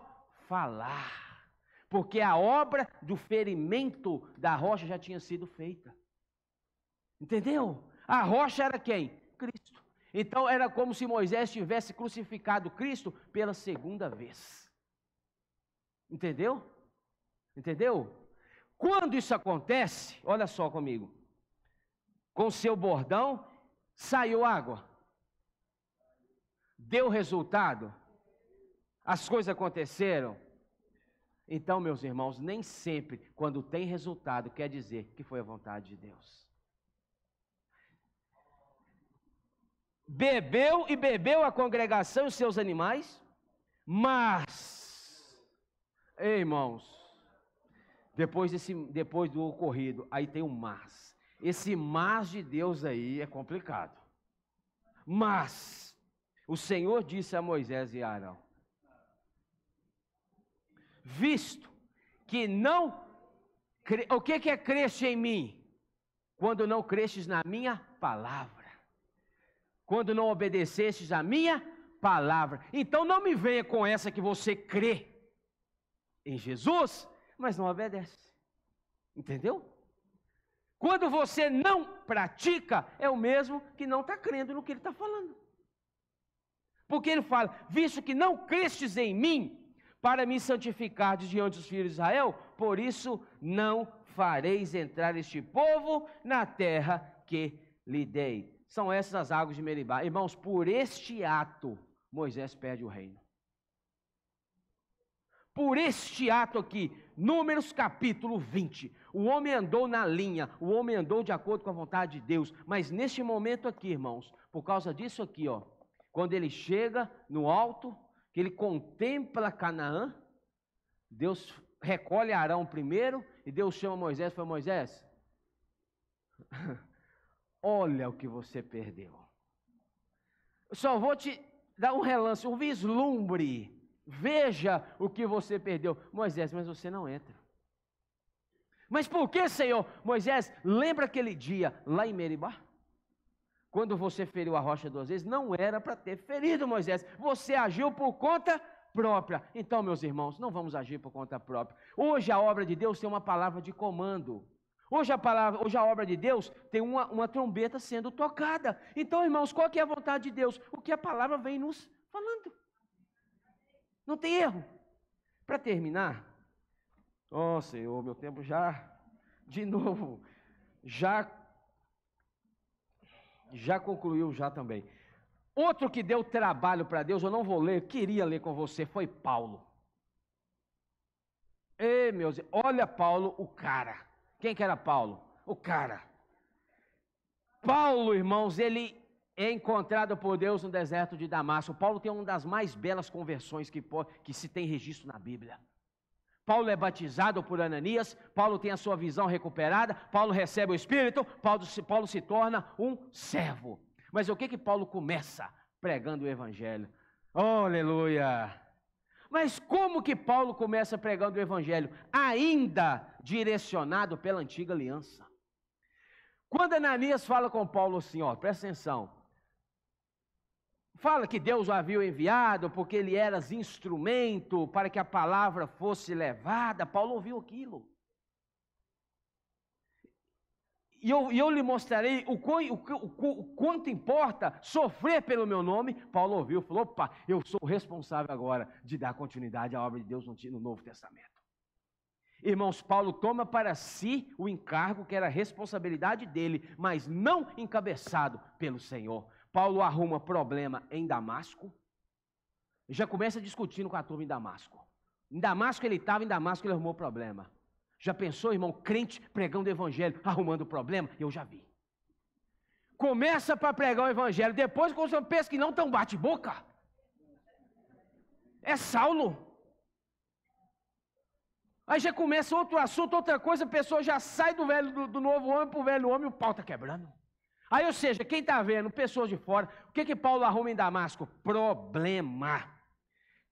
falar, porque a obra do ferimento da rocha já tinha sido feita. Entendeu? A rocha era quem? Cristo. Então era como se Moisés tivesse crucificado Cristo pela segunda vez. Entendeu? Entendeu? Quando isso acontece, olha só comigo, com seu bordão saiu água. Deu resultado? As coisas aconteceram? Então, meus irmãos, nem sempre quando tem resultado quer dizer que foi a vontade de Deus. Bebeu a congregação e os seus animais, mas, irmãos, depois do ocorrido, aí tem um mas. Esse mas de Deus aí é complicado. Mas o Senhor disse a Moisés e a Arão: visto que não, o que é creste em mim? Quando não crestes na minha palavra. Quando não obedecestes a minha palavra. Então não me venha com essa que você crê em Jesus, mas não obedece. Entendeu? Quando você não pratica, é o mesmo que não está crendo no que ele está falando. Porque ele fala: visto que não crestes em mim, para me santificar diante dos filhos de Israel, por isso não fareis entrar este povo na terra que lhe dei. São essas as águas de Meribá. Irmãos, por este ato, Moisés perde o reino. Por este ato aqui, Números capítulo 20, o homem andou na linha, o homem andou de acordo com a vontade de Deus, mas neste momento aqui, irmãos, por causa disso aqui, quando ele chega no alto, que ele contempla Canaã, Deus recolhe Arão primeiro, e Deus chama Moisés e fala: Moisés, olha o que você perdeu. Eu só vou te dar um relance, um vislumbre. Veja o que você perdeu. Moisés, mas você não entra. Mas por que, Senhor? Moisés, lembra aquele dia lá em Meribá? Quando você feriu a rocha 2 vezes, não era para ter ferido, Moisés. Você agiu por conta própria. Então, meus irmãos, não vamos agir por conta própria. Hoje a obra de Deus tem uma palavra de comando. Hoje a obra de Deus tem uma trombeta sendo tocada. Então, irmãos, qual que é a vontade de Deus? O que a palavra vem nos falando. Não tem erro. Para terminar, Senhor, meu tempo já, de novo, já concluiu já também. Outro que deu trabalho para Deus, eu não vou ler, queria ler com você, foi Paulo. Ei, meus, olha Paulo, o cara. Quem que era Paulo? O cara. Paulo, irmãos, ele é encontrado por Deus no deserto de Damasco. Paulo tem uma das mais belas conversões que se tem registro na Bíblia. Paulo é batizado por Ananias, Paulo tem a sua visão recuperada, Paulo recebe o Espírito, Paulo se torna um servo. Mas o que Paulo começa? Pregando o Evangelho. Oh, aleluia! Mas como que Paulo começa pregando o Evangelho? Ainda direcionado pela antiga aliança. Quando Ananias fala com Paulo assim, ó, presta atenção. Fala que Deus o havia enviado porque ele era instrumento para que a palavra fosse levada. Paulo ouviu aquilo. E eu lhe mostrarei o quanto importa sofrer pelo meu nome. Paulo ouviu, falou, opa, eu sou o responsável agora de dar continuidade à obra de Deus no Novo Testamento. Irmãos, Paulo toma para si o encargo que era a responsabilidade dele, mas não encabeçado pelo Senhor. Paulo arruma problema em Damasco, já começa discutindo com a turma em Damasco. Em Damasco ele estava, em Damasco ele arrumou problema. Já pensou, irmão, crente pregando o evangelho, arrumando problema? Eu já vi. Começa para pregar o evangelho, depois quando você pensa que não, tão bate-boca. É Saulo. Aí já começa outro assunto, outra coisa, a pessoa já sai do novo homem para o velho homem, o pau está quebrando. Aí, ou seja, quem está vendo, pessoas de fora, o que Paulo arruma em Damasco? Problema.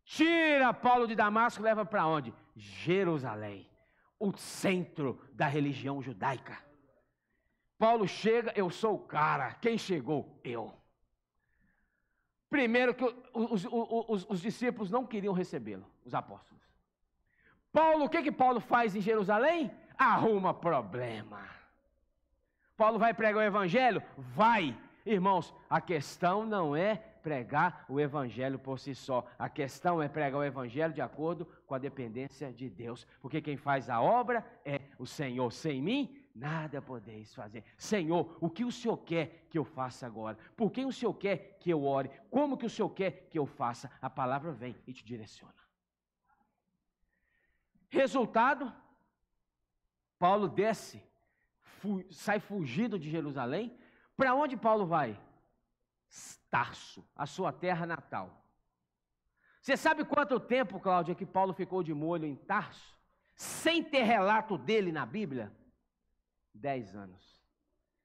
Tira Paulo de Damasco e leva para onde? Jerusalém, o centro da religião judaica. Paulo chega, eu sou o cara. Quem chegou? Eu. Primeiro que os discípulos não queriam recebê-lo, os apóstolos. Paulo, o que Paulo faz em Jerusalém? Arruma problema. Paulo vai pregar o evangelho? Vai. Irmãos, a questão não é pregar o evangelho por si só. A questão é pregar o evangelho de acordo com a dependência de Deus. Porque quem faz a obra é o Senhor. Sem mim, nada podeis fazer. Senhor, o que o Senhor quer que eu faça agora? Por quem o Senhor quer que eu ore? Como que o Senhor quer que eu faça? A palavra vem e te direciona. Resultado, Paulo desce, sai fugido de Jerusalém. Para onde Paulo vai? Tarso, a sua terra natal. Você sabe quanto tempo, Cláudia, que Paulo ficou de molho em Tarso? Sem ter relato dele na Bíblia? 10 anos.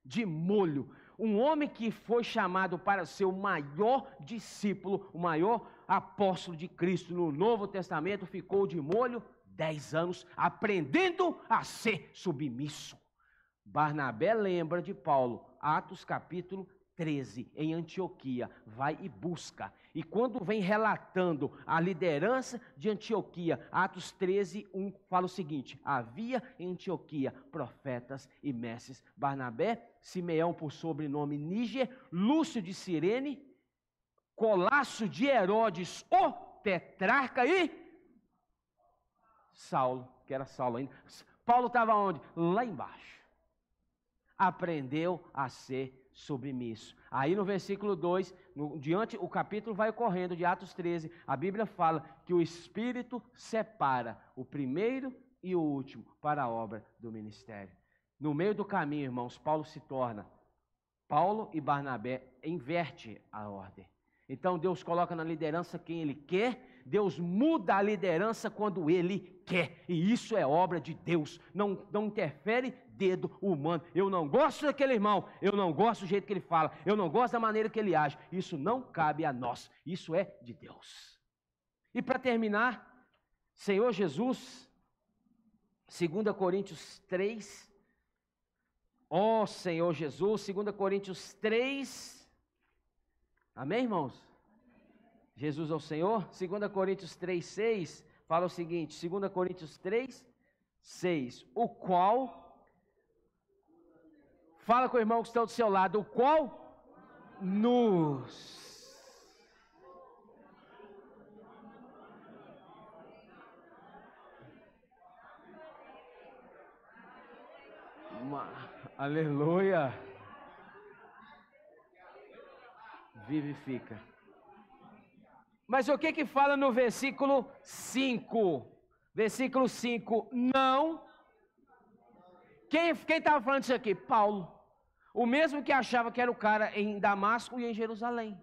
De molho. Um homem que foi chamado para ser o maior discípulo, o maior apóstolo de Cristo no Novo Testamento, ficou de molho 10 anos, aprendendo a ser submisso. Barnabé lembra de Paulo, Atos capítulo 13, em Antioquia, vai e busca. E quando vem relatando a liderança de Antioquia, Atos 13, 1, fala o seguinte: havia em Antioquia profetas e mestres, Barnabé, Simeão por sobrenome Níger, Lúcio de Cirene, Colasso de Herodes, o tetrarca, e Saulo, que era Saulo ainda. Paulo estava onde? Lá embaixo. Aprendeu a ser submisso. Aí no versículo 2, o capítulo vai correndo de Atos 13, a Bíblia fala que o Espírito separa o primeiro e o último para a obra do ministério. No meio do caminho, irmãos, Paulo e Barnabé inverte a ordem. Então Deus coloca na liderança quem Ele quer, Deus muda a liderança quando Ele quer, e isso é obra de Deus, não interfere dedo humano. Eu não gosto daquele irmão, eu não gosto do jeito que ele fala, eu não gosto da maneira que ele age, isso não cabe a nós, isso é de Deus. E para terminar, Senhor Jesus, 2 Coríntios 3, ó Senhor Jesus, 2 Coríntios 3, amém, irmãos? Jesus é o Senhor. 2 Coríntios 3, 6, fala o seguinte, 2 Coríntios 3, 6, o qual, fala com o irmão que está do seu lado, o qual Aleluia. Vivifica. Mas o que fala no versículo 5? Versículo 5, não. Quem estava falando isso aqui? Paulo. O mesmo que achava que era o cara em Damasco e em Jerusalém.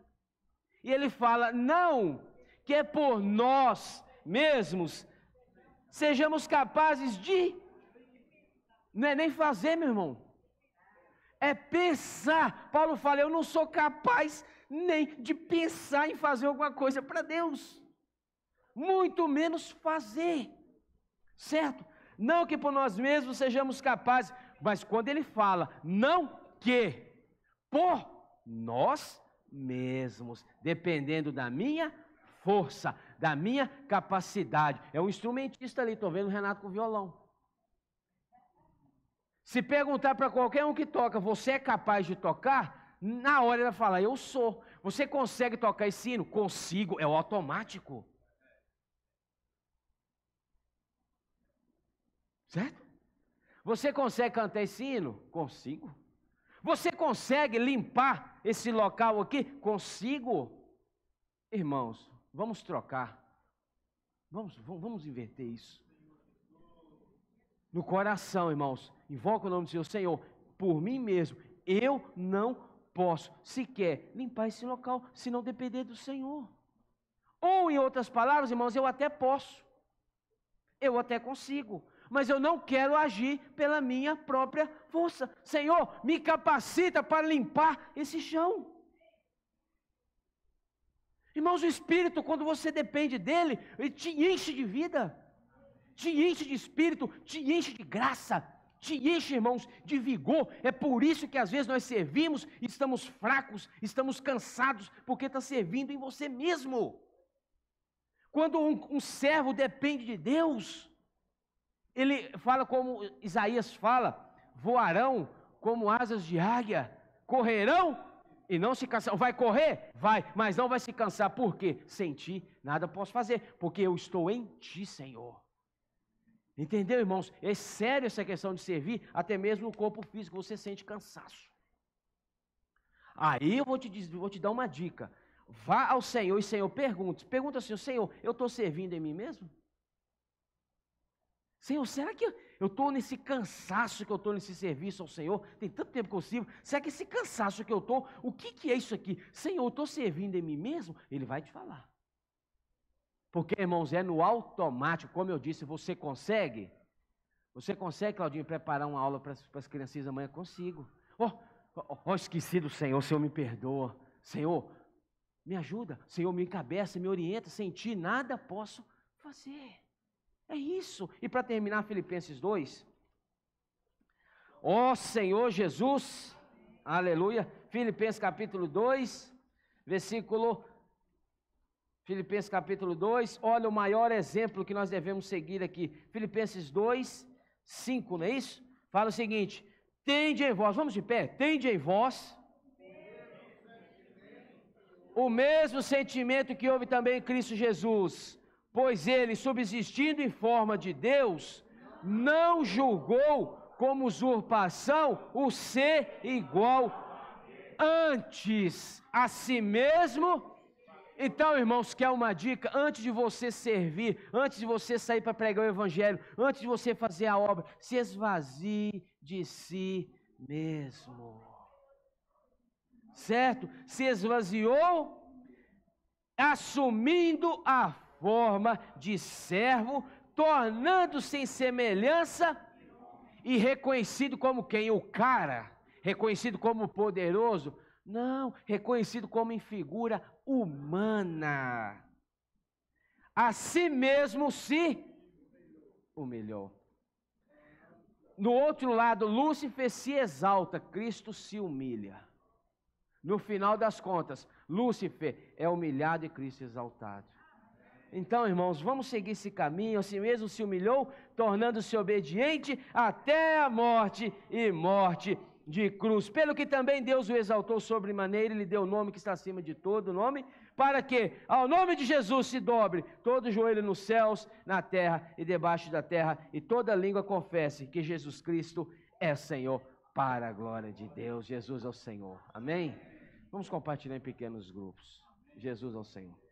E ele fala, não, que é por nós mesmos, sejamos capazes de, não é nem fazer, meu irmão, é pensar. Paulo fala, eu não sou capaz nem de pensar em fazer alguma coisa para Deus, muito menos fazer, certo? Não que por nós mesmos sejamos capazes, mas quando ele fala, não que por nós mesmos, dependendo da minha força, da minha capacidade. É um instrumentista ali, estou vendo o Renato com violão. Se perguntar para qualquer um que toca, você é capaz de tocar? Na hora ele vai falar, eu sou. Você consegue tocar esse hino? Consigo, é o automático. Certo? Você consegue cantar esse hino? Consigo. Você consegue limpar esse local aqui? Consigo. Irmãos, vamos trocar. Vamos inverter isso. No coração, irmãos, invoca o nome do Senhor. Senhor, por mim mesmo, eu não posso sequer limpar esse local, se não depender do Senhor. Ou, em outras palavras, irmãos, eu até posso. Eu até consigo. Mas eu não quero agir pela minha própria força. Senhor, me capacita para limpar esse chão. Irmãos, o Espírito, quando você depende dele, ele te enche de vida, te enche de Espírito, te enche de graça, te enche, irmãos, de vigor. É por isso que às vezes nós servimos e estamos fracos, estamos cansados, porque está servindo em você mesmo. Quando um servo depende de Deus, ele fala como Isaías fala, voarão como asas de águia, correrão e não se cansarão. Vai correr? Vai, mas não vai se cansar. Por quê? Sem ti nada posso fazer, porque eu estou em ti, Senhor. Entendeu, irmãos? É sério essa questão de servir, até mesmo no corpo físico, você sente cansaço. Aí eu vou te dar uma dica. Vá ao Senhor e, Senhor, pergunta assim, Senhor, eu estou servindo em mim mesmo? Senhor, será que eu estou nesse cansaço que eu estou nesse serviço ao Senhor? Tem tanto tempo que eu sirvo. Será que esse cansaço que eu estou, o que é isso aqui? Senhor, eu estou servindo em mim mesmo? Ele vai te falar. Porque, irmãos, é no automático. Como eu disse, você consegue? Você consegue, Claudinho, preparar uma aula para as criancinhas amanhã? Consigo. Esqueci do Senhor, Senhor me perdoa. Senhor, me ajuda. Senhor, me encabeça, me orienta. Sem ti nada posso fazer. É isso. E para terminar, Filipenses 2. Ó Senhor Jesus, aleluia. Filipenses capítulo 2, versículo. Filipenses capítulo 2, olha o maior exemplo que nós devemos seguir aqui. Filipenses 2, 5, não é isso? Fala o seguinte: tende em vós, vamos de pé, tende em vós o mesmo sentimento que houve também em Cristo Jesus. Pois ele, subsistindo em forma de Deus, não julgou como usurpação o ser igual, antes a si mesmo. Então, irmãos, quer uma dica? Antes de você servir, antes de você sair para pregar o Evangelho, antes de você fazer a obra, se esvazie de si mesmo. Certo? Se esvaziou, assumindo a forma de servo, tornando-se em semelhança e reconhecido como quem? O cara, reconhecido como poderoso? Não, reconhecido como em figura humana. A si mesmo se humilhou. No outro lado, Lúcifer se exalta, Cristo se humilha. No final das contas, Lúcifer é humilhado e Cristo exaltado. Então, irmãos, vamos seguir esse caminho. Assim mesmo se humilhou, tornando-se obediente até a morte e morte de cruz. Pelo que também Deus o exaltou sobremaneira e lhe deu o nome que está acima de todo nome, para que ao nome de Jesus se dobre todo joelho nos céus, na terra e debaixo da terra, e toda língua confesse que Jesus Cristo é Senhor para a glória de Deus. Jesus é o Senhor. Amém? Vamos compartilhar em pequenos grupos. Jesus é o Senhor.